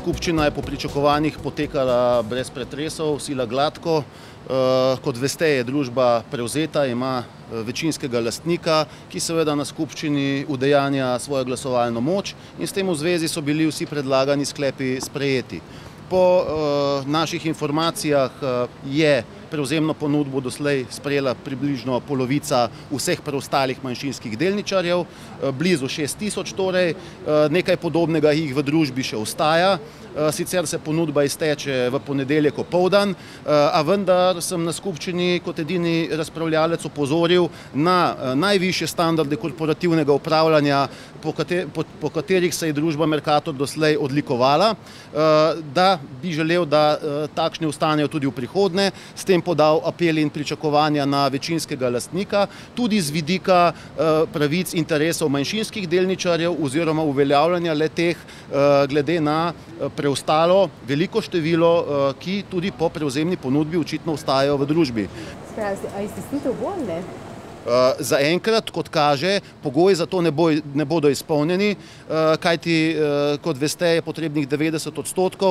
skupščina je po pričakovanjih potekala brez pretresov, sila gladko. Kot veste, je družba prevzeta, ima večinskega lastnika, ki seveda na skupščini udejanja svojo glasovalno moč in s tem v zvezi so bili vsi predlagani sklepi sprejeti. Po naših informacijah je prevzemno ponudbo doslej sprejela približno polovica vseh preostalih manjšinskih delničarjev, blizu 6000 torej, nekaj podobnega jih v družbi še ostaja. Sicer se ponudba izteče v ponedeljek opoldan, a vendar sem na skupščini kot edini razpravljalec opozoril na najvišje standarde korporativnega upravljanja, po katerih se je družba Mercator doslej odlikovala, da bi želel, da takšne ostanejo tudi v prihodnje, s tem podal apel in pričakovanja na večinskega lastnika, tudi z vidika pravic interesov manjšinskih delničarjev oziroma uveljavljanja le-teh glede na preostalo veliko število, ki tudi po prevzemni ponudbi očitno ostajajo v družbi. A iztisnitev bo, ne? Zaenkrat, kot kaže, pogoji za to ne bodo izpolnjeni, kajti, kot veste, je potrebnih 90%.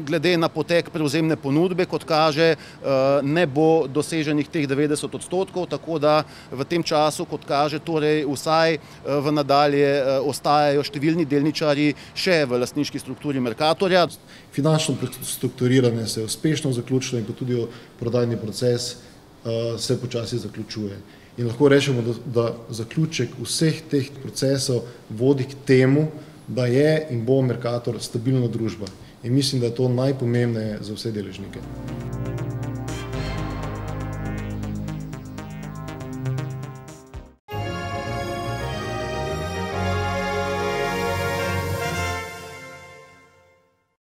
Glede na potek prevzemne ponudbe, kot kaže, ne bo doseženih teh 90%, tako da v tem času, kot kaže, torej vsaj v nadalje ostajajo številni delničarji še v lastniški strukturi Mercatorja. Finančno strukturiranje se je uspešno zaključilo in pa tudi prodajni proces se počasi zaključuje. In lahko rečemo, da zaključek vseh teh procesov vodi k temu, da je in bo Mercator stabilna družba. In mislim, da je to najpomembneje za vse deležnike.